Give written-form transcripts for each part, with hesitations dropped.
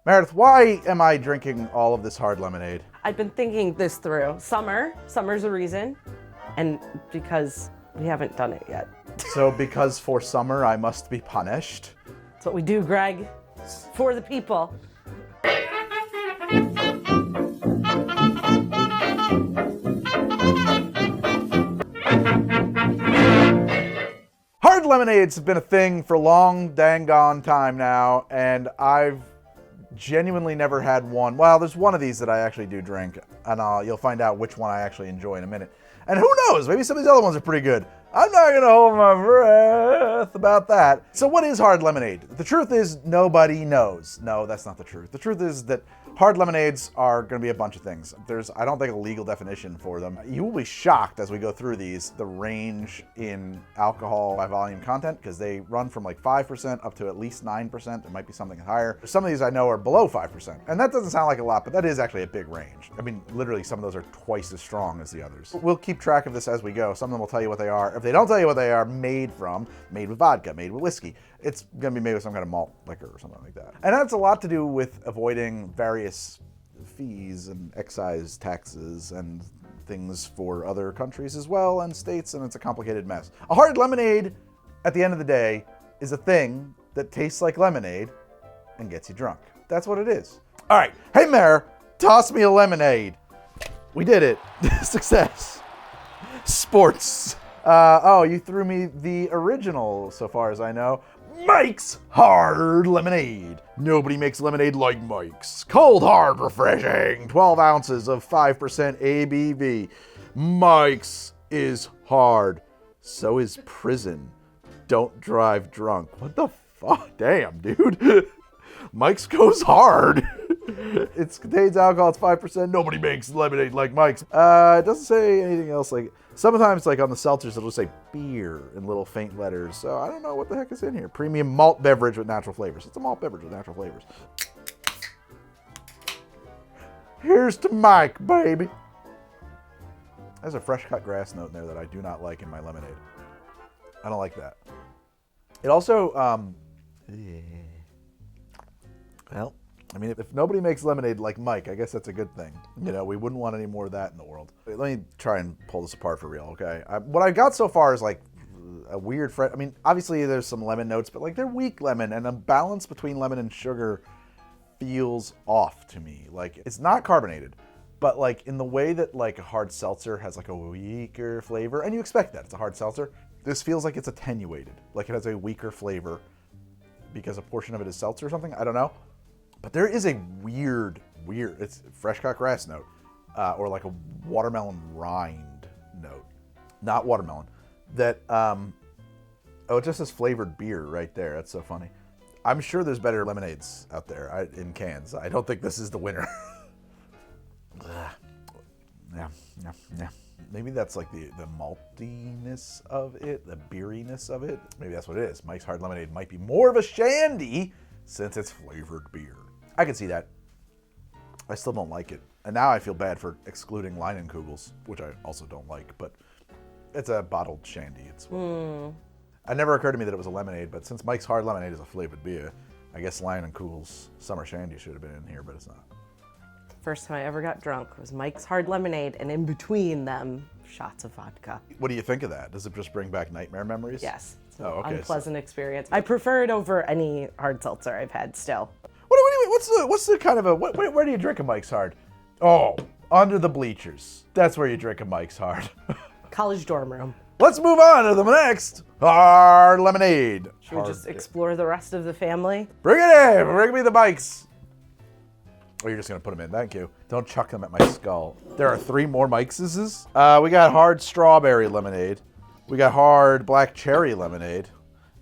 Meredith, why am I drinking all of this hard lemonade? I've been thinking this through. Summer's a reason, and because we haven't done it yet. So because for summer I must be punished? That's what we do, Greg. For the people. Hard lemonades have been a thing for a long dang gone time now, and I've genuinely never had one. Well, there's one of these that I actually do drink, and you'll find out which one I actually enjoy in a minute. And who knows, maybe some of these other ones are pretty good. I'm not gonna hold my breath about that. So what is hard lemonade? The truth is nobody knows. No, that's not the truth. The truth is that hard lemonades are gonna be a bunch of things. There's, I don't think, a legal definition for them. You will be shocked as we go through these, the range in alcohol by volume content, because they run from like 5% up to at least 9%. There might be something higher. Some of these I know are below 5%. And that doesn't sound like a lot, but that is actually a big range. I mean, literally some of those are twice as strong as the others. We'll keep track of this as we go. Some of them will tell you what they are. If they don't tell you what they are made from, made with vodka, made with whiskey, it's gonna be made with some kind of malt liquor or something like that. And that's a lot to do with avoiding various fees and excise taxes and things for other countries as well, and states, and it's a complicated mess. A hard lemonade, at the end of the day, is a thing that tastes like lemonade and gets you drunk. That's what it is. All right, hey Mayor, toss me a lemonade. We did it. Success. Sports. Oh, you threw me the original, so far as I know. Mike's Hard Lemonade. Nobody makes lemonade like Mike's. Cold, hard, refreshing. 12 ounces of 5% ABV. Mike's is hard. So is prison. Don't drive drunk. What the fuck? Damn, dude. Mike's goes hard. It contains alcohol, it's 5%. Nobody makes lemonade like Mike's. It doesn't say anything else. Like sometimes, like on the seltzers, it'll say beer in little faint letters. So I don't know what the heck is in here. Premium malt beverage with natural flavors. It's a malt beverage with natural flavors. Here's to Mike, baby. There's a fresh cut grass note in there that I do not like in my lemonade. I don't like that. It also, well, I mean, if nobody makes lemonade like Mike, I guess that's a good thing. You know, we wouldn't want any more of that in the world. Let me try and pull this apart for real, okay? What I got so far is like a weird, I mean, obviously there's some lemon notes, but like they're weak lemon, and the balance between lemon and sugar feels off to me. Like it's not carbonated, but like in the way that like a hard seltzer has like a weaker flavor, and you expect that, it's a hard seltzer. This feels like it's attenuated, like it has a weaker flavor because a portion of it is seltzer or something, I don't know. But there is a weird, it's fresh cut grass note, or like a watermelon rind note, not watermelon, that, oh, it just says flavored beer right there. That's so funny. I'm sure there's better lemonades out there in cans. I don't think this is the winner. Yeah. Maybe that's like the maltiness of it, the beeriness of it. Maybe that's what it is. Mike's Hard Lemonade might be more of a shandy since it's flavored beer. I can see that. I still don't like it. And now I feel bad for excluding Leinenkugels, which I also don't like, but it's a bottled shandy. It never occurred to me that it was a lemonade, but since Mike's Hard Lemonade is a flavored beer, I guess Leinenkugels Summer Shandy should have been in here, but it's not. First time I ever got drunk was Mike's Hard Lemonade, and in between them, shots of vodka. What do you think of that? Does it just bring back nightmare memories? Yes. It's an okay, unpleasant experience. I prefer it over any hard seltzer I've had still. What's the kind of a, where do you drink a Mike's Hard? Oh, under the bleachers. That's where you drink a Mike's Hard. College dorm room. Let's move on to the next Hard Lemonade. Should we just explore the rest of the family? Bring it in, bring me the Mikes. Oh, you're just gonna put them in, thank you. Don't chuck them at my skull. There are 3 more Mikeses. We got hard strawberry lemonade. We got hard black cherry lemonade.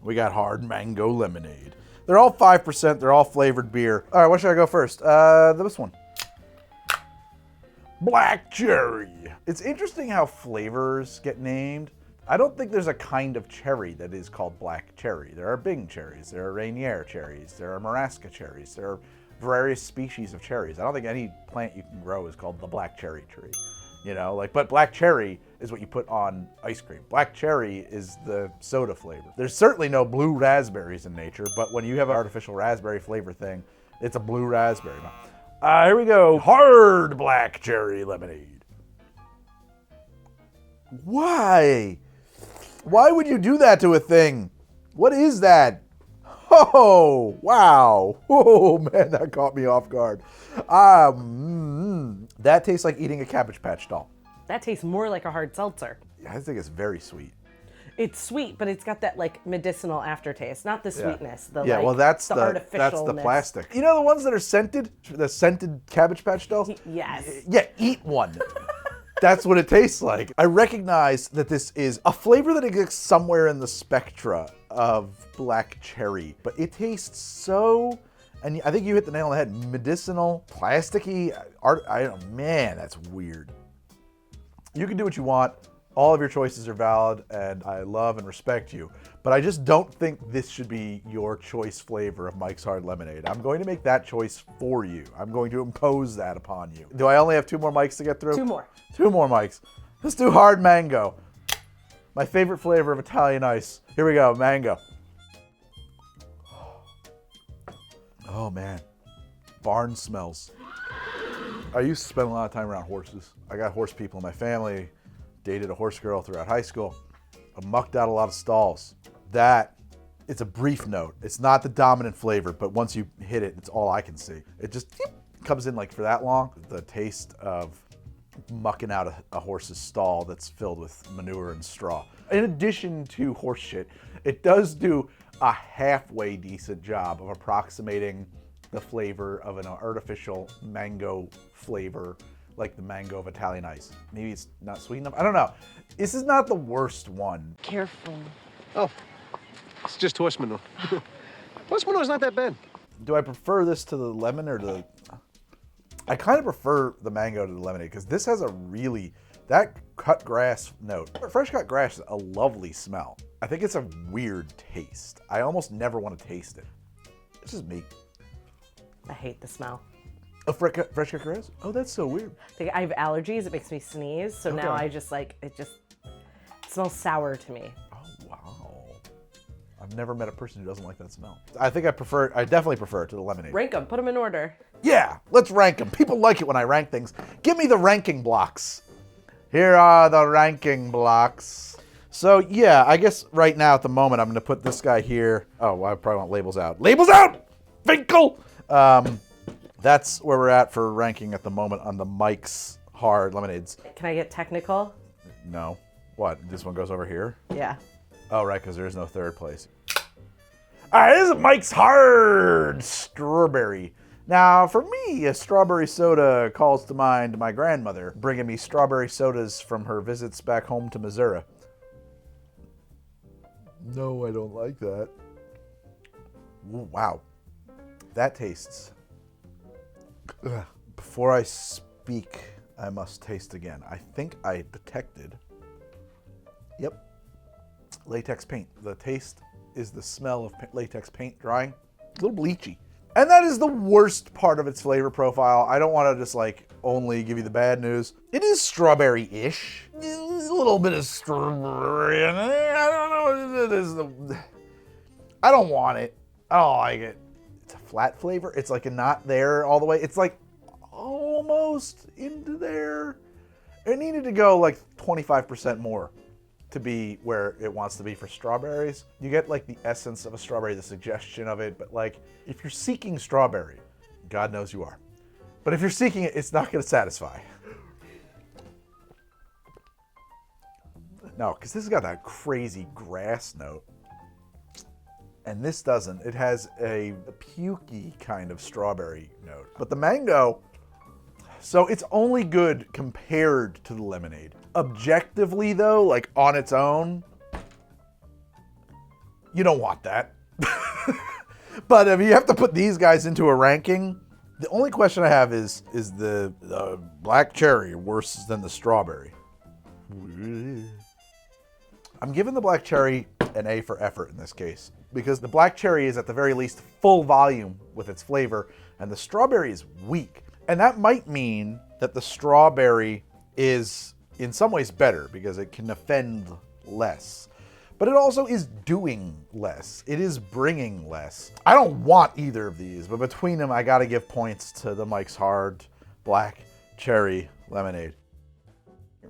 We got hard mango lemonade. They're all 5%, they're all flavored beer. All right, what should I go first? This one. Black cherry. It's interesting how flavors get named. I don't think there's a kind of cherry that is called black cherry. There are Bing cherries, there are Rainier cherries, there are Marasca cherries, there are various species of cherries. I don't think any plant you can grow is called the black cherry tree. You know, like, but black cherry is what you put on ice cream. Black cherry is the soda flavor. There's certainly no blue raspberries in nature, but when you have an artificial raspberry flavor thing, It's a blue raspberry. Here we go. Hard black cherry lemonade. Why? Why would you do that to a thing? What is that? Oh, wow. Oh, man, that caught me off guard. That tastes like eating a Cabbage Patch doll. That tastes more like a hard seltzer. I think it's very sweet. It's sweet, but it's got that like medicinal aftertaste, not the sweetness. The well, that's the that's the plastic. You know the ones that are scented, the scented Cabbage Patch dolls. Yes. Yeah, eat one. That's what it tastes like. I recognize that this is a flavor that exists somewhere in the spectra of black cherry, but it tastes so, and I think you hit the nail on the head, medicinal, plasticky, man, that's weird. You can do what you want. All of your choices are valid, and I love and respect you. But I just don't think this should be your choice flavor of Mike's Hard Lemonade. I'm going to make that choice for you. I'm going to impose that upon you. Do I only have 2 more mics to get through? 2 more. 2 more mics. Let's do hard mango. My favorite flavor of Italian ice. Here we go, mango. Oh, man. Barn smells. I used to spend a lot of time around horses. I got horse people in my family. Dated a horse girl throughout high school. I mucked out a lot of stalls. It's a brief note. It's not the dominant flavor, but once you hit it, it's all I can see. It just comes in like for that long. The taste of mucking out a horse's stall that's filled with manure and straw. In addition to horse shit, it does do a halfway decent job of approximating the flavor of an artificial mango flavor, like the mango of Italian ice. Maybe it's not sweet enough. I don't know. This is not the worst one. Careful. Oh, it's just horse manure. Horse manure is not that bad. Do I prefer this to the lemon or the... I kind of prefer the mango to the lemonade because this has that cut grass note. Fresh cut grass is a lovely smell. I think it's a weird taste. I almost never want to taste it. It's just me. I hate the smell. A fresh cut grass? Oh, that's so weird. I have allergies. It makes me sneeze. So now I just like, it smells sour to me. Oh, wow. I've never met a person who doesn't like that smell. I definitely prefer it to the lemonade. Rank them. Put them in order. Yeah, let's rank them. People like it when I rank things. Give me the ranking blocks. Here are the ranking blocks. So yeah, I guess right now at the moment I'm going to put this guy here. Oh, well, I probably want labels out. Labels out! Finkel! That's where we're at for ranking at the moment on the Mike's Hard Lemonades. Can I get technical? No. What? This one goes over here? Yeah. Oh, right, because there's no third place. All right, this is Mike's Hard Strawberry. Now, for me, a strawberry soda calls to mind my grandmother bringing me strawberry sodas from her visits back home to Missouri. No, I don't like that. Ooh, wow. That tastes... Ugh. Before I speak, I must taste again. I think I detected... Yep. Latex paint. The taste is the smell of latex paint drying. A little bleachy. And that is the worst part of its flavor profile. I don't want to just like only give you the bad news. It is strawberry-ish. A little bit of strawberry in there. I don't know. I don't want it. I don't like it. It's a flat flavor. It's like a not there all the way. It's like almost into there. It needed to go like 25% more to be where it wants to be for strawberries. You get like the essence of a strawberry, the suggestion of it, but like if you're seeking strawberry, God knows you are. But if you're seeking it, it's not gonna satisfy. No, because this has got that crazy grass note. And this doesn't. It has a pukey kind of strawberry note. But the mango, so it's only good compared to the lemonade. Objectively though, like on its own, you don't want that. But if you have to put these guys into a ranking, the only question I have is the black cherry worse than the strawberry? I'm giving the black cherry an A for effort in this case, because the black cherry is at the very least full volume with its flavor, and the strawberry is weak. And that might mean that the strawberry is in some ways better because it can offend less. but it also is doing less. It is bringing less. I don't want either of these, but between them, I gotta give points to the Mike's Hard Black Cherry Lemonade.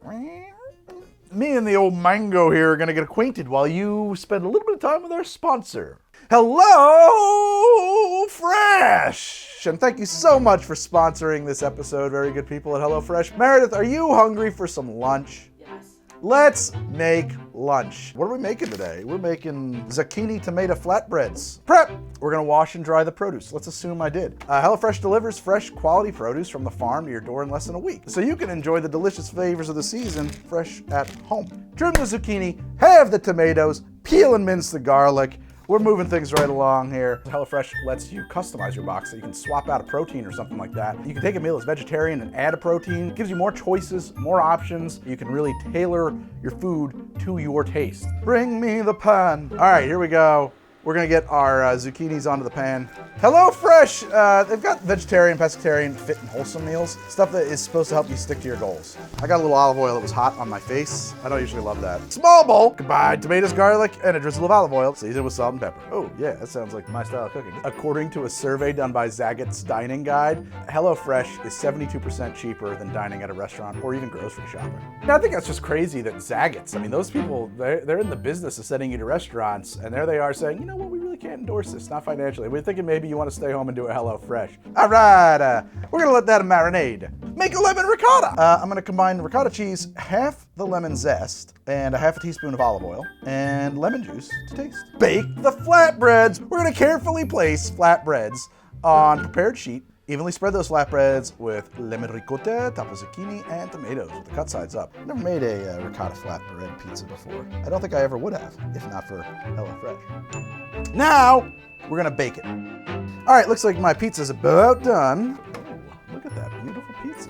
Me and the old mango here are gonna get acquainted while you spend a little bit of time with our sponsor. Hello Fresh! And thank you so much for sponsoring this episode, very good people at HelloFresh. Meredith, are you hungry for some lunch? Yes. Let's make lunch. What are we making today? We're making zucchini tomato flatbreads. Prep! We're gonna wash and dry the produce. Let's assume I did. HelloFresh delivers fresh, quality produce from the farm to your door in less than a week, so you can enjoy the delicious flavors of the season fresh at home. Trim the zucchini, halve the tomatoes, peel and mince the garlic. We're moving things right along here. HelloFresh lets you customize your box so you can swap out a protein or something like that. You can take a meal that's vegetarian and add a protein. It gives you more choices, more options. You can really tailor your food to your taste. Bring me the pan. All right, here we go. We're gonna get our zucchinis onto the pan. HelloFresh, they've got vegetarian, pescatarian, fit and wholesome meals. Stuff that is supposed to help you stick to your goals. I got a little olive oil that was hot on my face. I don't usually love that. Small bowl, combine tomatoes, garlic, and a drizzle of olive oil. Season with salt and pepper. Oh yeah, that sounds like my style of cooking. According to a survey done by Zagat's Dining Guide, HelloFresh is 72% cheaper than dining at a restaurant or even grocery shopping. Now, I think that's just crazy that Zagat's, I mean, those people, they're in the business of sending you to restaurants, and there they are saying, you know what, we really can't endorse this, not financially. We're thinking maybe you want to stay home and do a HelloFresh. All right, we're gonna let that marinade. Make a lemon ricotta. I'm gonna combine ricotta cheese, half the lemon zest, and a half a teaspoon of olive oil, and lemon juice to taste. Bake the flatbreads. We're gonna carefully place flatbreads on prepared sheet. Evenly spread those flatbreads with lemon ricotta, top of zucchini, and tomatoes with the cut sides up. I've never made a ricotta flatbread pizza before. I don't think I ever would have, if not for HelloFresh. Now, we're gonna bake it. All right, looks like my pizza's about done. Ooh, look at that beautiful pizza.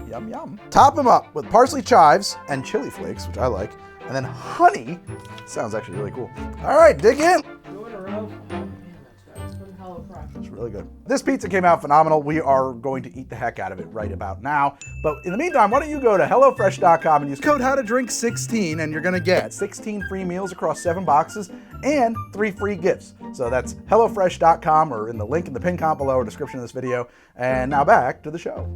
Yum, yum. Top them up with parsley chives and chili flakes, which I like, and then honey. Sounds actually really cool. All right, dig in. Two in a row. Oh man, that's good. It's from HelloFresh. It's really good. This pizza came out phenomenal. We are going to eat the heck out of it right about now. But in the meantime, why don't you go to HelloFresh.com and use code HowToDrink16 and you're gonna get 16 free meals across 7 boxes and 3 free gifts. So that's HelloFresh.com or in the link in the pin comment below or description of this video. And now back to the show.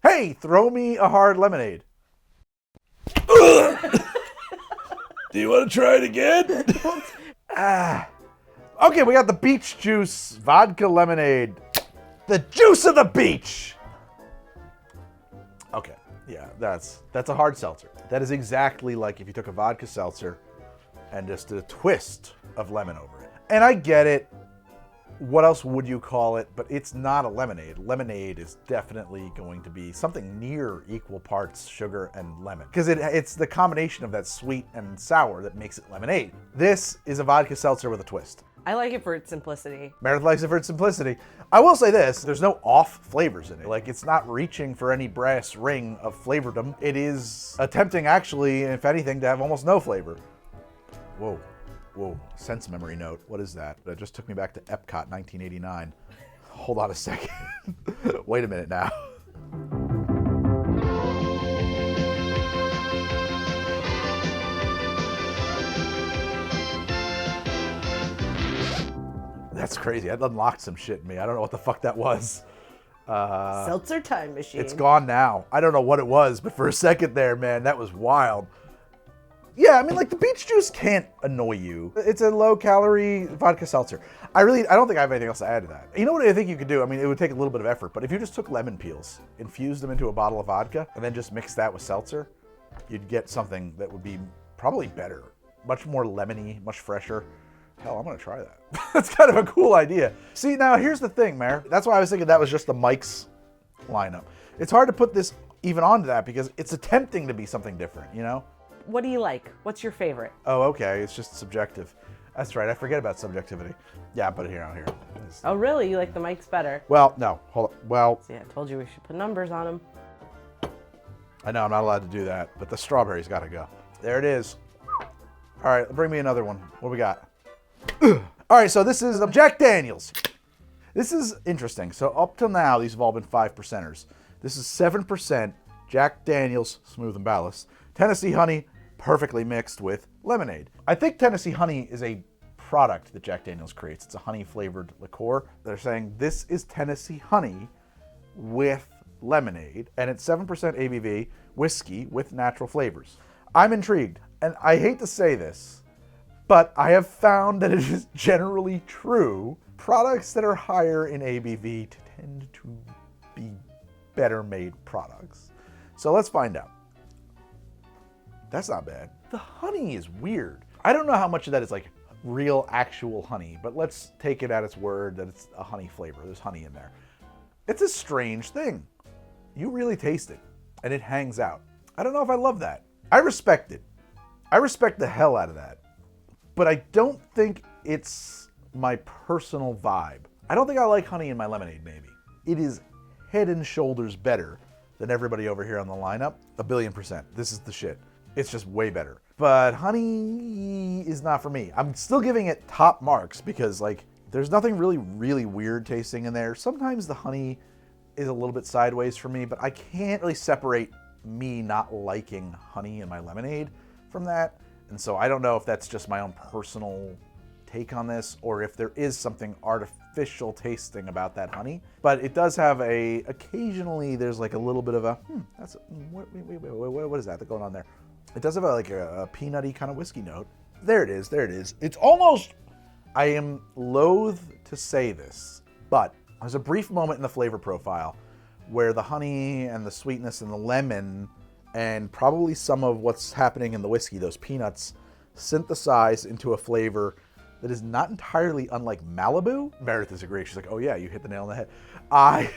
Hey, throw me a hard lemonade. Do you want to try it again? Okay, we got the beach juice vodka lemonade. The juice of the beach. Okay, yeah, that's a hard seltzer. That is exactly like if you took a vodka seltzer and just did a twist of lemon over it. And I get it. What else would you call it? But it's not a lemonade. Lemonade is definitely going to be something near equal parts sugar and lemon. Because it's the combination of that sweet and sour that makes it lemonade. This is a vodka seltzer with a twist. I like it for its simplicity. Meredith likes it for its simplicity. I will say this, there's no off flavors in it. Like, it's not reaching for any brass ring of flavordom. It is attempting, actually, if anything, to have almost no flavor. Whoa. Whoa, sense memory note. What is that? That just took me back to Epcot 1989. Hold on a second. Wait a minute now. That's crazy. That unlocked some shit in me. I don't know what the fuck that was. Seltzer time machine. It's gone now. I don't know what it was, but for a second there, man, that was wild. Yeah, I mean, like, the beach juice can't annoy you. It's a low-calorie vodka seltzer. I don't think I have anything else to add to that. You know what I think you could do? I mean, it would take a little bit of effort, but if you just took lemon peels, infused them into a bottle of vodka, and then just mixed that with seltzer, you'd get something that would be probably better. Much more lemony, much fresher. Hell, I'm gonna try that. That's kind of a cool idea. See, now, here's the thing, Mare. That's why I was thinking that was just the Mike's lineup. It's hard to put this even onto that because it's attempting to be something different, you know? What do you like? What's your favorite? Oh, okay. It's just subjective. That's right. I forget about subjectivity. Yeah, put it here, out here. Oh, really? You like the Mike's better? Well, no. Hold on. Well, See, I told you we should put numbers on them. I know I'm not allowed to do that, but the strawberry's got to go. There it is. All right, bring me another one. What do we got? All right, so this is Jack Daniels. This is interesting. So up till now, these have all been 5%ers. This is 7% Jack Daniels Smooth and Balanced, Tennessee Honey, perfectly mixed with lemonade. I think Tennessee Honey is a product that Jack Daniel's creates. It's a honey-flavored liqueur. They're saying this is Tennessee Honey with lemonade, and it's 7% ABV whiskey with natural flavors. I'm intrigued, and I hate to say this, but I have found that it is generally true. Products that are higher in ABV tend to be better made products. So let's find out. That's not bad. The honey is weird. I don't know how much of that is like real actual honey, but let's take it at its word that it's a honey flavor. There's honey in there. It's a strange thing. You really taste it, and it hangs out. I don't know if I love that. I respect it. I respect the hell out of that. But I don't think it's my personal vibe. I don't think I like honey in my lemonade, maybe. It is head and shoulders better than everybody over here on the lineup. 1,000,000,000%. This is the shit. It's just way better. But honey is not for me. I'm still giving it top marks because, like, there's nothing really weird tasting in there. Sometimes the honey is a little bit sideways for me, but I can't really separate me not liking honey in my lemonade from that. And so I don't know if that's just my own personal take on this or if there is something artificial tasting about that honey. But it does have occasionally there's like a little bit of a, what is that going on there? It does have a peanutty kind of whiskey note. There it is. It's almost, I am loath to say this, but there's a brief moment in the flavor profile where the honey and the sweetness and the lemon and probably some of what's happening in the whiskey, those peanuts, synthesize into a flavor that is not entirely unlike Malibu. Meredith is agreeing. She's like, oh yeah, you hit the nail on the head. I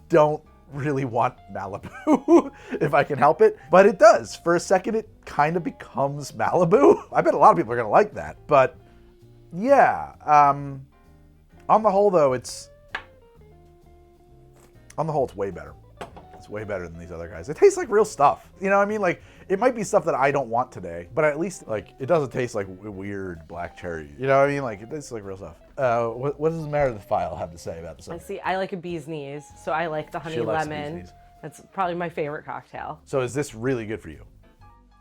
don't really want Malibu if I can help it, but it does. For a second, it kind of becomes Malibu. I bet a lot of people are gonna like that, but yeah. On the whole, though, it's way better. It's way better than these other guys. It tastes like real stuff. You know what I mean? Like, it might be stuff that I don't want today, but at least, like, it doesn't taste like weird black cherry. You know what I mean? Like, it tastes like real stuff. What does Meredith File have to say about this? I like a bee's knees, so I like the honey lemon. That's probably my favorite cocktail. So is this really good for you?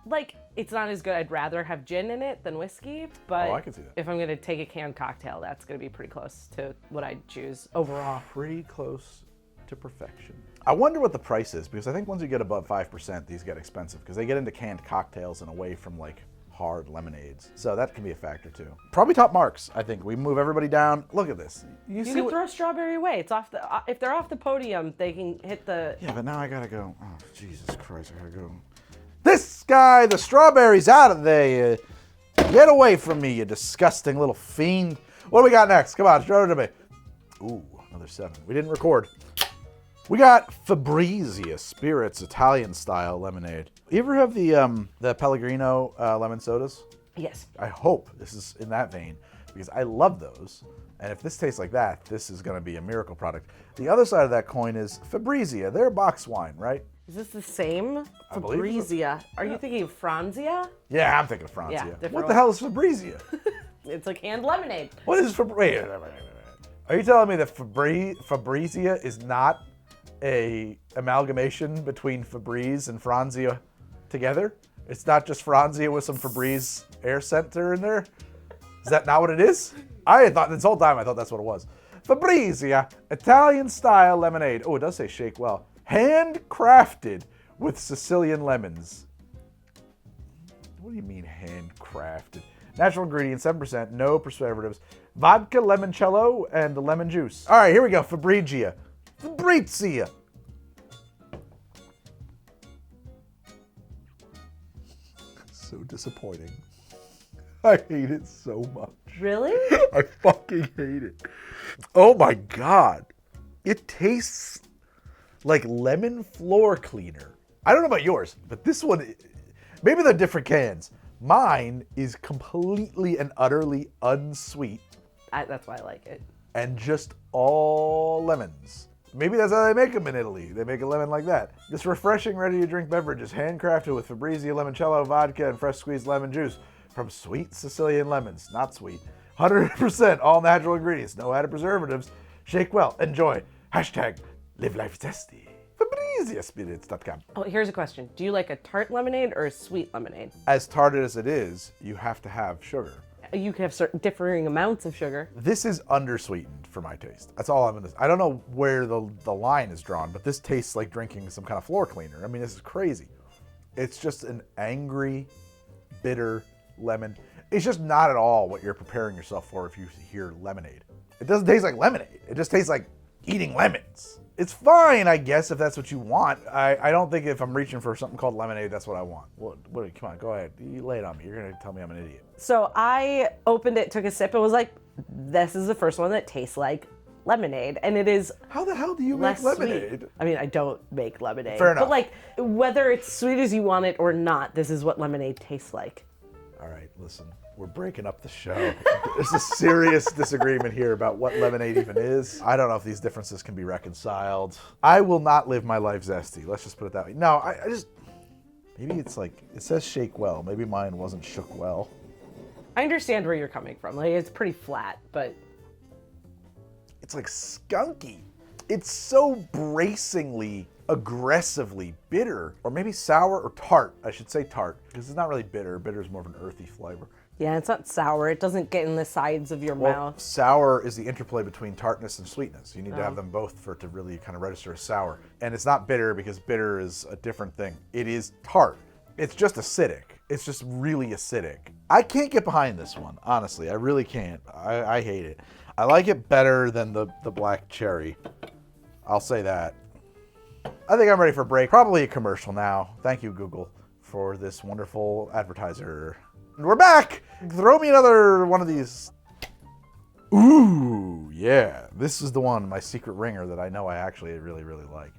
Like, it's not as good. I'd rather have gin in it than whiskey, but I can see that. If I'm going to take a canned cocktail, that's going to be pretty close to what I'd choose overall. Pretty close to perfection. I wonder what the price is, because I think once you get above 5%, these get expensive, because they get into canned cocktails and away from, like, hard lemonades. So that can be a factor, too. Probably top marks, I think. We move everybody down. Look at this. You can throw strawberry away. It's off the. If they're off the podium, they can hit the... Yeah, but now I gotta go. Oh, Jesus Christ, I gotta go. This guy, the strawberry's out of there. Get away from me, you disgusting little fiend. What do we got next? Come on, show it to me. Ooh, another 7. We didn't record. We got Fabrizia Spirits Italian style lemonade. You ever have the Pellegrino lemon sodas? Yes. I hope this is in that vein, because I love those. And if this tastes like that, this is going to be a miracle product. The other side of that coin is Fabrizia. They're box wine, right? Is this the same? I believe so. Fabrizia. Are you thinking of Franzia? Yeah, I'm thinking of Francia. Yeah, different What the one. hell is Fabrizia? It's a canned lemonade. What is Fabrizia? Wait. Are you telling me that Fabrizia is not a amalgamation between Febreze and Franzia together? It's not just Franzia with some Febreze air center in there? Is that not what it is? I thought this whole time that's what it was. Fabrizia Italian style lemonade. Oh, it does say shake well. Handcrafted with Sicilian lemons. What do you mean handcrafted? Natural ingredients, 7%, no preservatives. Vodka, limoncello, and the lemon juice. All right, here we go. Fabrizia. So disappointing. I hate it so much. Really? I fucking hate it. Oh my God. It tastes like lemon floor cleaner. I don't know about yours, but this one, maybe they're different cans. Mine is completely and utterly unsweet. That's why I like it. And just all lemons. Maybe that's how they make them in Italy. They make a lemon like that. This refreshing, ready-to-drink beverage is handcrafted with Fabrizia limoncello, vodka, and fresh squeezed lemon juice from sweet Sicilian lemons. Not sweet. 100% all natural ingredients. No added preservatives. Shake well. Enjoy. # live life zesty. Fabrizia. FabriziaSpirits.com. Oh, here's a question. Do you like a tart lemonade or a sweet lemonade? As tart as it is, you have to have sugar. You can have certain differing amounts of sugar. This is undersweetened for my taste. That's all I'm gonna say. I don't know where the line is drawn, but this tastes like drinking some kind of floor cleaner. I mean, this is crazy. It's just an angry, bitter lemon. It's just not at all what you're preparing yourself for if you hear lemonade. It doesn't taste like lemonade. It just tastes like eating lemons. It's fine, I guess, if that's what you want. I don't think if I'm reaching for something called lemonade, that's what I want. What? Come on, go ahead. You lay it on me. You're going to tell me I'm an idiot. So I opened it, took a sip, and was like, this is the first one that tastes like lemonade. And it is How the hell do you make lemonade? Sweet. I mean, I don't make lemonade. Fair enough. But like, whether it's sweet as you want it or not, this is what lemonade tastes like. All right, listen. We're breaking up the show. There's a serious disagreement here about what lemonade even is. I don't know if these differences can be reconciled. I will not live my life zesty. Let's just put it that way. No, I just... Maybe it's like... It says shake well. Maybe mine wasn't shook well. I understand where you're coming from. Like, it's pretty flat, but... It's like skunky. It's so bracingly, aggressively bitter. Or maybe sour or tart. I should say tart. Because it's not really bitter. Bitter is more of an earthy flavor. Yeah, it's not sour. It doesn't get in the sides of your mouth. Sour is the interplay between tartness and sweetness. You need to have them both for it to really kind of register as sour. And it's not bitter because bitter is a different thing. It is tart. It's just acidic. It's just really acidic. I can't get behind this one, honestly. I really can't. I hate it. I like it better than the black cherry. I'll say that. I think I'm ready for a break. Probably a commercial now. Thank you, Google, for this wonderful advertiser. And we're back! Throw me another one of these. Ooh, yeah. This is the one, my secret ringer, that I know I actually really, really like.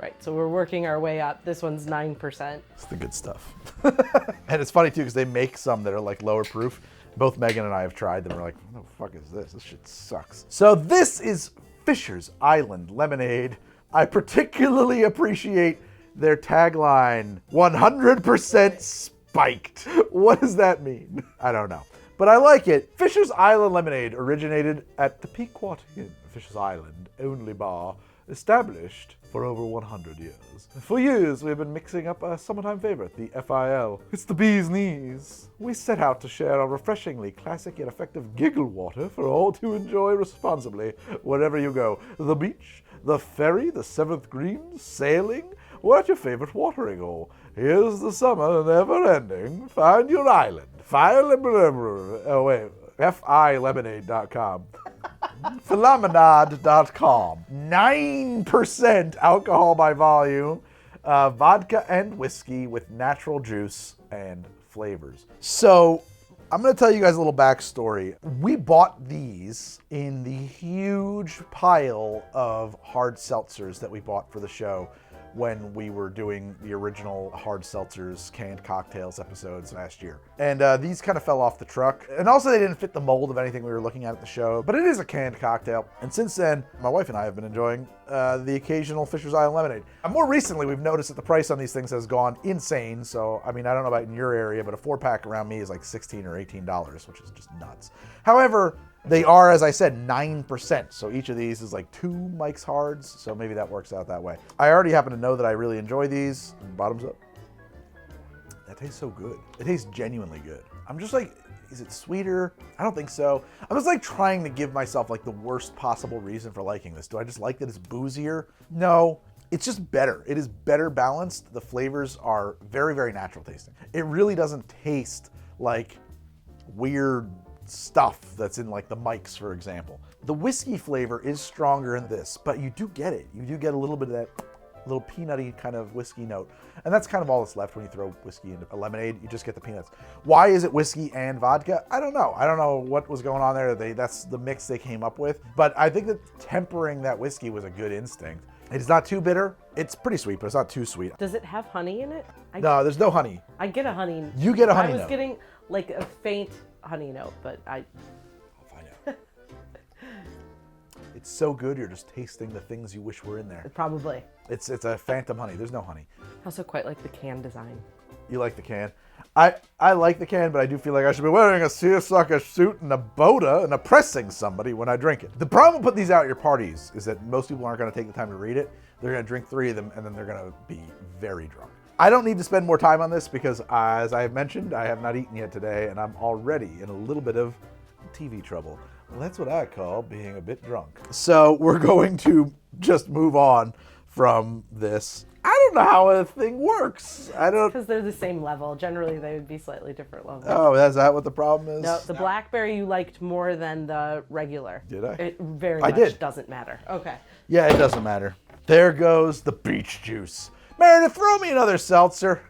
Right, so we're working our way up. This one's 9%. It's the good stuff. And it's funny, too, because they make some that are, like, lower proof. Both Megan and I have tried them. We're like, what the fuck is this? This shit sucks. So this is Fisher's Island Lemonade. I particularly appreciate their tagline, 100% spiked. What does that mean? I don't know. But I like it. Fisher's Island Lemonade originated at the Pequot Inn, Fisher's Island, only bar, established for over 100 years. For years, we've been mixing up a summertime favorite, the FIL. It's the bee's knees. We set out to share a refreshingly classic yet effective giggle water for all to enjoy responsibly wherever you go. The beach, the ferry, the 7th green, sailing. What your favorite watering hole? Here's the summer never-ending. Find your island. FILemonade.com. Phenomenad.com. 9% alcohol by volume. Vodka and whiskey with natural juice and flavors. So, I'm going to tell you guys a little backstory. We bought these in the huge pile of hard seltzers that we bought for the show when we were doing the original hard seltzers, canned cocktails episodes last year. And these kind of fell off the truck. And also they didn't fit the mold of anything we were looking at the show, but it is a canned cocktail. And since then, my wife and I have been enjoying the occasional Fisher's Island lemonade. And more recently, we've noticed that the price on these things has gone insane. So, I mean, I don't know about in your area, but a 4-pack around me is like $16 or $18, which is just nuts. However, they are, as I said, 9%. So each of these is like 2 Mike's Hards. So maybe that works out that way. I already happen to know that I really enjoy these. Bottoms up. That tastes so good. It tastes genuinely good. I'm just like, is it sweeter? I don't think so. I'm just like trying to give myself like the worst possible reason for liking this. Do I just like that it's boozier? No. It's just better. It is better balanced. The flavors are very, very natural tasting. It really doesn't taste like weird stuff that's in like the Mike's, for example. The whiskey flavor is stronger in this, but you do get it. You do get a little bit of that little peanutty kind of whiskey note. And that's kind of all that's left when you throw whiskey into a lemonade. You just get the peanuts. Why is it whiskey and vodka? I don't know. I don't know what was going on there. That's the mix they came up with. But I think that tempering that whiskey was a good instinct. It's not too bitter. It's pretty sut, but it's not too sweet. Does it have honey in it? No, there's no honey. I get a honey. You get a honey note. I was getting like a faint honey note, but I'll find out. It's so good, you're just tasting the things you wish were in there. Probably. It's a phantom honey. There's no honey. I also quite like the can design. You like the can. I like the can, but I do feel like I should be wearing a seersucker suit and a boda and oppressing somebody when I drink it. The problem with putting these out at your parties is that most people aren't going to take the time to read it. They're going to drink 3 of them, and then they're going to be very drunk. I don't need to spend more time on this because, as I have mentioned, I have not eaten yet today, and I'm already in a little bit of TV trouble. Well, that's what I call being a bit drunk. So we're going to just move on from this. I don't know how a thing works. I don't. Because they're the same level. Generally, they would be slightly different levels. Oh, is that what the problem is? No, the Blackberry you liked more than the regular. Did I? It very I much did. doesn't matter. Okay. Yeah, it doesn't matter. There goes the beach juice. Meredith, throw me another seltzer.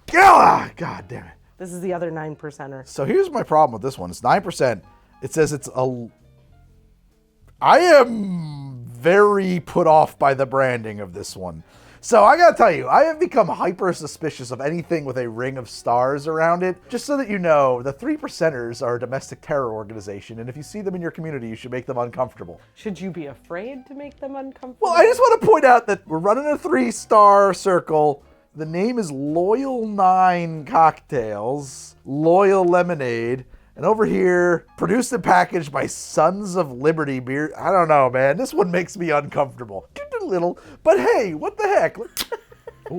God damn it. This is the other 9%er. So here's my problem with this one. It's 9%. It says it's a... I am very put off by the branding of this one. So I gotta tell you, I have become hyper suspicious of anything with a ring of stars around it. Just so that you know, the 3%ers are a domestic terror organization, and if you see them in your community, you should make them uncomfortable. Should you be afraid to make them uncomfortable? Well, I just want to point out that we're running a 3-star circle. The name is Loyal 9 Cocktails, Loyal Lemonade, and over here, produced and packaged by Sons of Liberty Beer. I don't know, man. This one makes me uncomfortable. Just a little, but hey, what the heck? Ooh,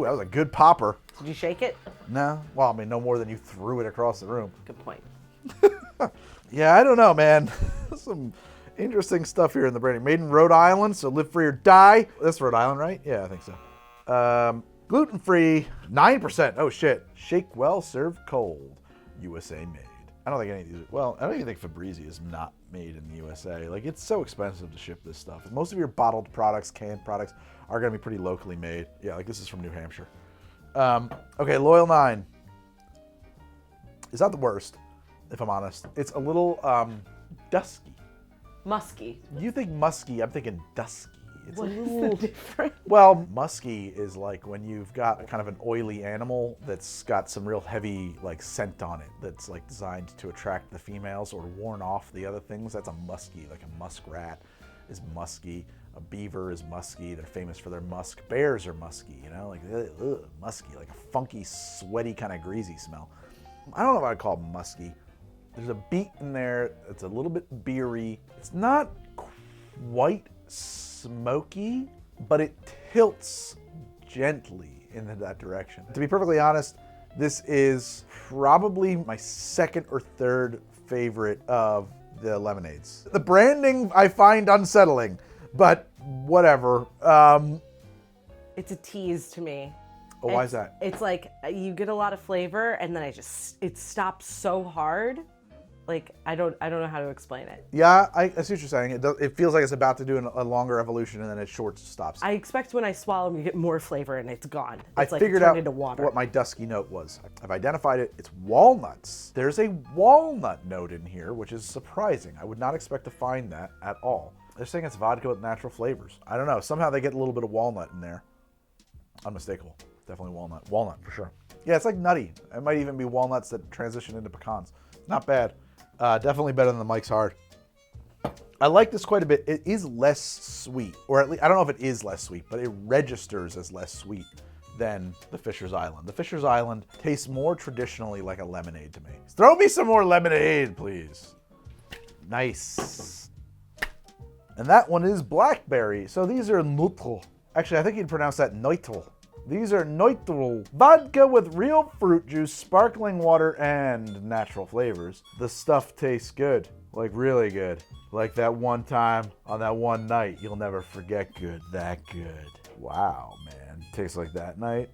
that was a good popper. Did you shake it? No, well, I mean, no more than you threw it across the room. Good point. Yeah, I don't know, man. Some interesting stuff here in the branding. Made in Rhode Island, so live free or die. That's Rhode Island, right? Yeah, I think so. Gluten-free, 9%. Oh, shit. Shake well, serve cold. USA made. I don't think any of these, well, I don't even think Fabrizia is not made in the USA. Like, it's so expensive to ship this stuff. Most of your bottled products, canned products, are going to be pretty locally made. Yeah, like this is from New Hampshire. Okay, Loyal 9. It's not the worst, if I'm honest. It's a little dusky. Musky. You think musky, I'm thinking dusky. It's What a is little the difference? Well, musky is like when you've got kind of an oily animal that's got some real heavy like scent on it that's like designed to attract the females or warn off the other things. That's a musky, like a muskrat is musky. A beaver is musky. They're famous for their musk. Bears are musky, you know, like musky, like a funky, sweaty, kind of greasy smell. I don't know if I'd call it musky. There's a beat in there that's a little bit beery. It's not quite smoky, but it tilts gently into that direction. To be perfectly honest, this is probably my second or third favorite of the lemonades. The branding I find unsettling, but whatever. It's a tease to me. Oh, why is that? It's like you get a lot of flavor and then it stops so hard. Like, I don't know how to explain it. Yeah, I see what you're saying. It feels like it's about to do a longer evolution and then it short stops. I expect when I swallow them, you get more flavor and it's gone. I It's like figured turned out into water. what my dusky note was. I've identified it. It's walnuts. There's a walnut note in here, which is surprising. I would not expect to find that at all. They're saying it's vodka with natural flavors. I don't know. Somehow they get a little bit of walnut in there. Unmistakable. Definitely walnut. Walnut, for sure. Yeah, it's like nutty. It might even be walnuts that transition into pecans. Not bad. Definitely better than the Mike's Hard. I like this quite a bit. It is less sweet, or at least, I don't know if it is less sweet, but it registers as less sweet than the Fisher's Island. The Fisher's Island tastes more traditionally like a lemonade to me. Throw me some more lemonade, please. Nice. And that one is Blackberry. So these are Nürtl. Actually, I think you'd pronounce that Nürtl. These are Nürtl. Vodka with real fruit juice, sparkling water, and natural flavors. The stuff tastes good. Like really good. Like that one time on that one night. You'll never forget good. That good. Wow, man. Tastes like that night.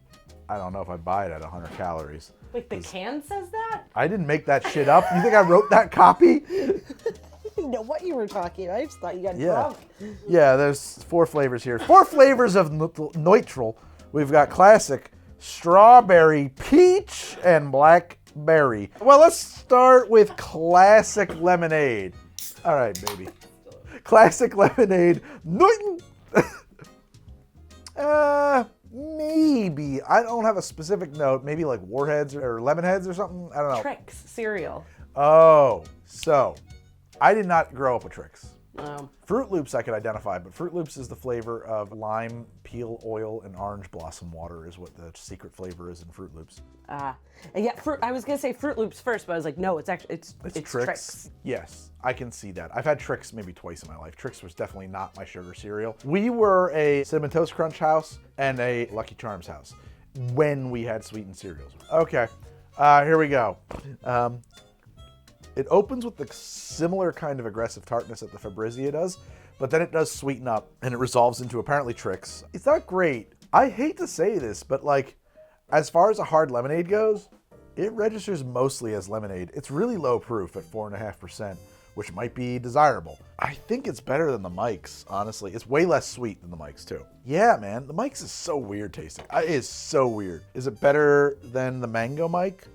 I don't know if I'd buy it at 100 calories. Wait, the can says that? I didn't make that shit up. You think I wrote that copy? I didn't know what you were talking about. I just thought you got drunk. Yeah, there's 4 flavors here. 4 flavors of Nürtl. We've got classic, strawberry, peach, and blackberry. Well, let's start with classic lemonade. All right, baby. Classic lemonade. Maybe. I don't have a specific note. Maybe like Warheads or Lemonheads or something. I don't know. Trix cereal. Oh, so I did not grow up with Trix. Fruit Loops I could identify, but Fruit Loops is the flavor of lime, peel oil, and orange blossom water is what the secret flavor is in Fruit Loops. And yeah, I was gonna say Fruit Loops first, but I was like, no, it's actually it's Trix. Yes, I can see that. I've had Trix maybe twice in my life. Trix was definitely not my sugar cereal. We were a Cinnamon Toast Crunch house and a Lucky Charms house when we had sweetened cereals. Okay, here we go. It opens with the similar kind of aggressive tartness that the Fabrizia does, but then it does sweeten up and it resolves into apparently Trix. It's not great. I hate to say this, but like, as far as a hard lemonade goes, it registers mostly as lemonade. It's really low proof at 4.5%, which might be desirable. I think it's better than the Mike's, honestly. It's way less sweet than the Mike's too. Yeah, man, the Mike's is so weird tasting. It is so weird. Is it better than the Mango Mike?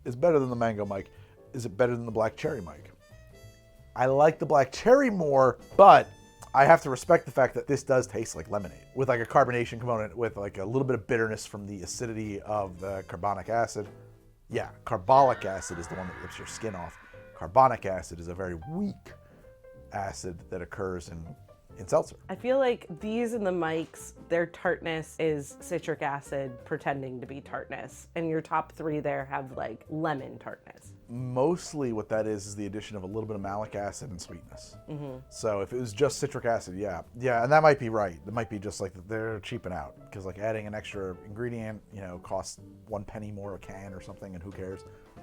It's better than the Mango Mike. Is it better than the Black Cherry Mike? I like the Black Cherry more, but I have to respect the fact that this does taste like lemonade with like a carbonation component with like a little bit of bitterness from the acidity of the carbonic acid. Yeah, carbolic acid is the one that rips your skin off. Carbonic acid is a very weak acid that occurs in seltzer. I feel like these and the Mike's, their tartness is citric acid pretending to be tartness, and your top three there have like lemon tartness. Mostly what that is the addition of a little bit of malic acid and sweetness. So if it was just citric acid, yeah, and that might be right. That might be just like they're cheaping out because like adding an extra ingredient, costs 1 penny more a can or something, and who cares?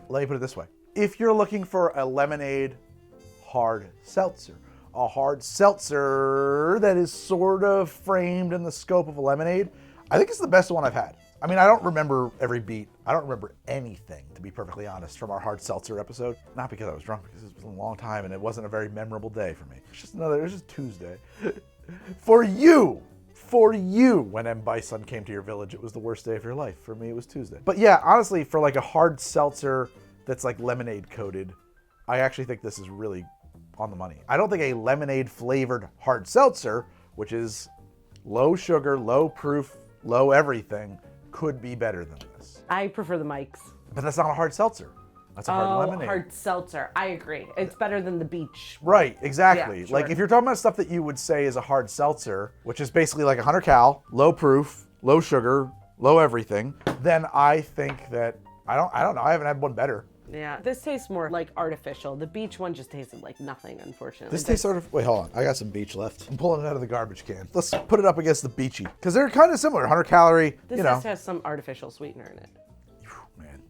Let me put it this way: if you're looking for a lemonade hard seltzer, a hard seltzer that is sort of framed in the scope of a lemonade, I think it's the best one I've had. I mean, I don't remember every beat. I don't remember anything, to be perfectly honest, from our hard seltzer episode. Not because I was drunk, because it was a long time and it wasn't a very memorable day for me. It was just Tuesday. For you, when M. Bison came to your village, it was the worst day of your life. For me, it was Tuesday. But yeah, honestly, for like a hard seltzer that's like lemonade coated, I actually think this is really on the money. I don't think a lemonade flavored hard seltzer, which is low sugar, low proof, low everything, could be better than this. I prefer the Mike's. But that's not a hard seltzer. That's a hard lemonade. Hard seltzer. I agree. It's better than the beach. Right, exactly. Yeah, sure. Like if you're talking about stuff that you would say is a hard seltzer, which is basically like 100 cal, low proof, low sugar, low everything, then I think that, I don't know, I haven't had one better. Yeah, this tastes more like artificial. The beach one just tasted like nothing, unfortunately. This tastes wait, hold on. I got some beach left. I'm pulling it out of the garbage can. Let's put it up against the beachy, because they're kind of similar. 100 calorie, This just has some artificial sweetener in it. Man.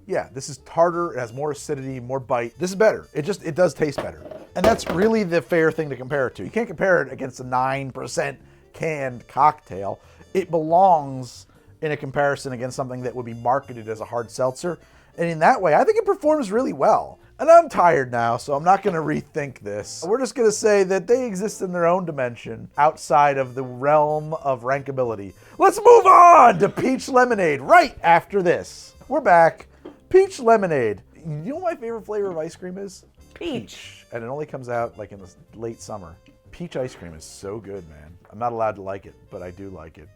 Yeah, this is tartar. It has more acidity, more bite. This is better. It does taste better. And that's really the fair thing to compare it to. You can't compare it against a 9% canned cocktail. It belongs in a comparison against something that would be marketed as a hard seltzer. And in that way, I think it performs really well. And I'm tired now, so I'm not going to rethink this. We're just going to say that they exist in their own dimension outside of the realm of rankability. Let's move on to peach lemonade right after this. We're back. Peach lemonade. You know what my favorite flavor of ice cream is? Peach. And it only comes out like in the late summer. Peach ice cream is so good, man. I'm not allowed to like it, but I do like it.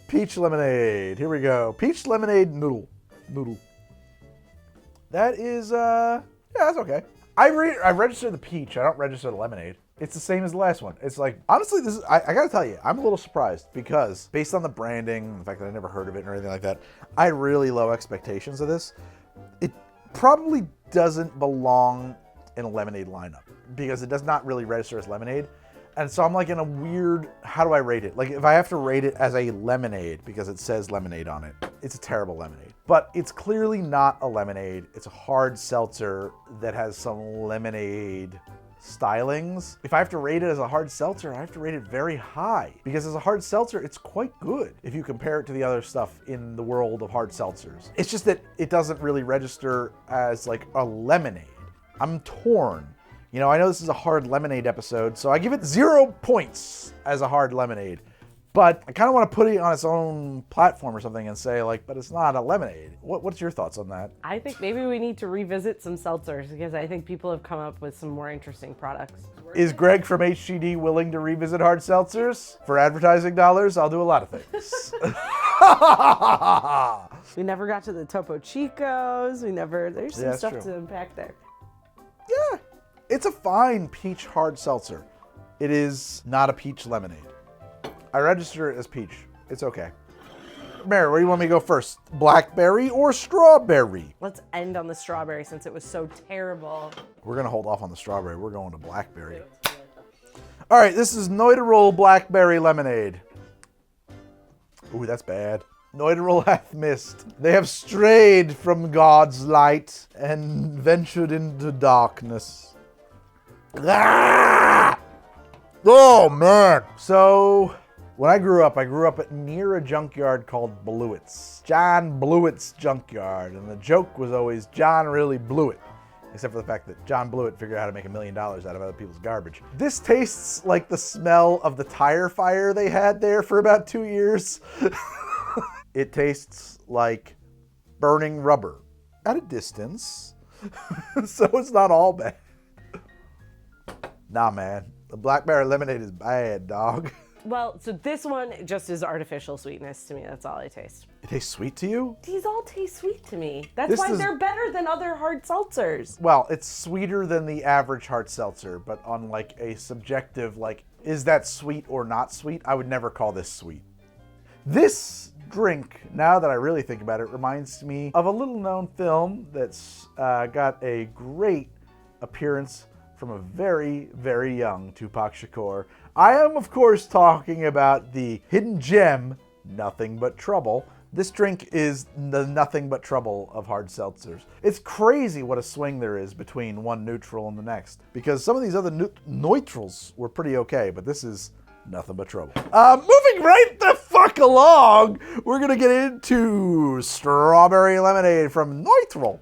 Peach lemonade. Here we go. Peach lemonade Nürtl. That is, yeah, that's okay. I register the peach. I don't register the lemonade. It's the same as the last one. It's like, honestly, this is, I gotta tell you, I'm a little surprised because based on the branding, the fact that I never heard of it or anything like that, I had really low expectations of this. It probably doesn't belong in a lemonade lineup because it does not really register as lemonade. And so I'm like in a weird, how do I rate it? Like if I have to rate it as a lemonade because it says lemonade on it, it's a terrible lemonade. But it's clearly not a lemonade. It's a hard seltzer that has some lemonade stylings. If I have to rate it as a hard seltzer, I have to rate it very high because as a hard seltzer, it's quite good if you compare it to the other stuff in the world of hard seltzers. It's just that it doesn't really register as like a lemonade. I'm torn. You know, I know this is a hard lemonade episode, so I give it 0 points as a hard lemonade. But I kind of want to put it on its own platform or something and say, like, but it's not a lemonade. What's your thoughts on that? I think maybe we need to revisit some seltzers because I think people have come up with some more interesting products. Is Greg from HGD willing to revisit hard seltzers? For advertising dollars, I'll do a lot of things. We never got to the Topo Chicos. There's some stuff to unpack there. Yeah. It's a fine peach hard seltzer. It is not a peach lemonade. I register it as peach. It's okay. Mary, where do you want me to go first? Blackberry or strawberry? Let's end on the strawberry since it was so terrible. We're going to hold off on the strawberry. We're going to blackberry. All right, this is Nürtl Blackberry Lemonade. Ooh, that's bad. Nürtl hath missed. They have strayed from God's light and ventured into darkness. Ah! Oh, man. So, when I grew up near a junkyard called Blewett's. John Blewett's junkyard. And the joke was always, John really blew it. Except for the fact that John Blewett figured out how to make $1 million out of other people's garbage. This tastes like the smell of the tire fire they had there for about 2 years. It tastes like burning rubber at a distance. So it's not all bad. Nah, man. The blackberry lemonade is bad, dog. Well, so this one just is artificial sweetness to me. That's all I taste. It tastes sweet to you? These all taste sweet to me. That's why they're better than other hard seltzers. Well, it's sweeter than the average hard seltzer, but on like a subjective, like, is that sweet or not sweet? I would never call this sweet. This drink, now that I really think about it, reminds me of a little-known film that's got a great appearance from a very, very young Tupac Shakur. I am, of course, talking about the hidden gem, Nothing But Trouble. This drink is the Nothing But Trouble of hard seltzers. It's crazy what a swing there is between one Nürtl and the next, because some of these other Nürtls were pretty okay, but this is Nothing But Trouble. Moving right the fuck along, we're gonna get into strawberry lemonade from Nürtl.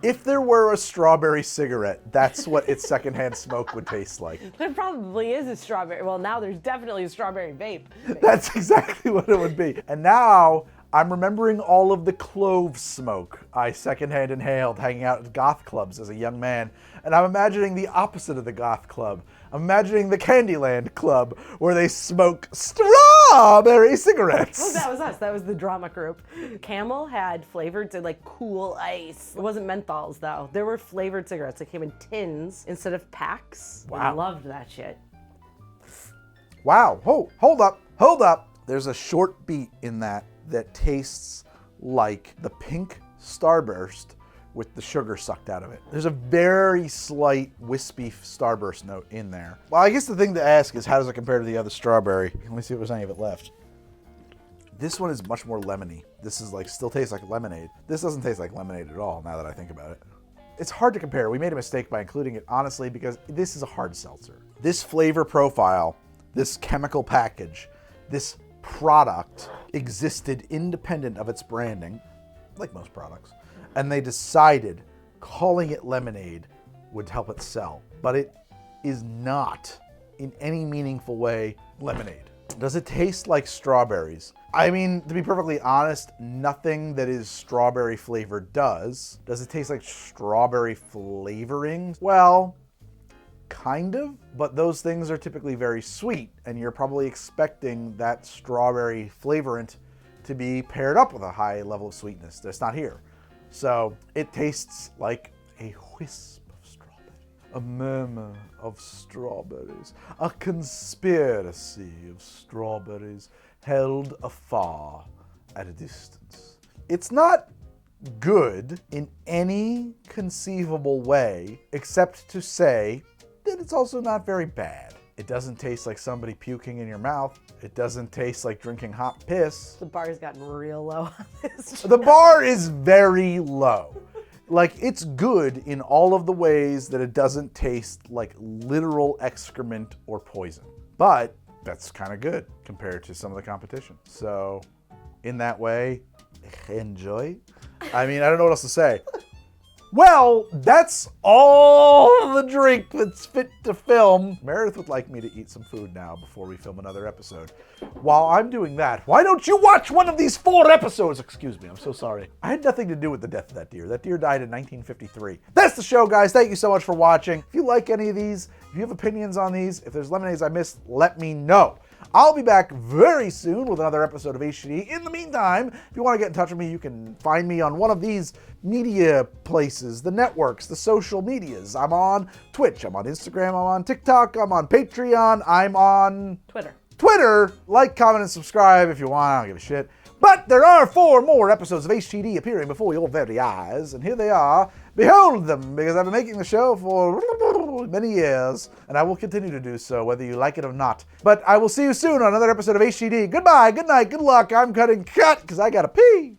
If there were a strawberry cigarette, that's what its secondhand smoke would taste like. There probably is a strawberry. Well, now there's definitely a strawberry vape. That's exactly what it would be. And now I'm remembering all of the clove smoke I secondhand inhaled hanging out at goth clubs as a young man. And I'm imagining the opposite of the goth club. I'm imagining the Candyland club where they smoke strawberry cigarettes. Oh, that was us. That was the drama group. Camel had flavored, like cool ice. It wasn't menthols though. There were flavored cigarettes that came in tins instead of packs. Wow. I loved that shit. Wow. Hold up. There's a short beat in that tastes like the pink Starburst with the sugar sucked out of it. There's a very slight wispy Starburst note in there. Well, I guess the thing to ask is how does it compare to the other strawberry? Let me see if there's any of it left. This one is much more lemony. This is like, still tastes like lemonade. This doesn't taste like lemonade at all now that I think about it. It's hard to compare. We made a mistake by including it, honestly, because this is a hard seltzer. This flavor profile, this chemical package, this product existed independent of its branding, like most products. And they decided calling it lemonade would help it sell. But it is not, in any meaningful way, lemonade. Does it taste like strawberries? I mean, to be perfectly honest, nothing that is strawberry flavored does. Does it taste like strawberry flavoring? Well, kind of, but those things are typically very sweet, and you're probably expecting that strawberry flavorant to be paired up with a high level of sweetness that's not here. So it tastes like a wisp of strawberry, a murmur of strawberries, a conspiracy of strawberries held afar at a distance. It's not good in any conceivable way, except to say that it's also not very bad. It doesn't taste like somebody puking in your mouth. It doesn't taste like drinking hot piss. The bar's gotten real low on this. The bar is very low. Like, it's good in all of the ways that it doesn't taste like literal excrement or poison. But that's kind of good compared to some of the competition. So, in that way, enjoy. I mean, I don't know what else to say. Well, that's all the drink that's fit to film. Meredith would like me to eat some food now before we film another episode. While I'm doing that, why don't you watch one of these 4 episodes? Excuse me, I'm so sorry. I had nothing to do with the death of that deer. That deer died in 1953. That's the show, guys. Thank you so much for watching. If you like any of these, if you have opinions on these, if there's lemonades I missed, let me know. I'll be back very soon with another episode of HTD. In the meantime, if you want to get in touch with me, you can find me on one of these media places, the networks, the social medias. I'm on Twitch, I'm on Instagram, I'm on TikTok, I'm on Patreon, I'm on Twitter. Like, comment, and subscribe if you want. I don't give a shit. But there are 4 more episodes of HTD appearing before your very eyes, and here they are. Behold them, because I've been making the show for many years, and I will continue to do so, whether you like it or not. But I will see you soon on another episode of HTD. Goodbye, good night, good luck. I'm cutting cut, because I gotta pee.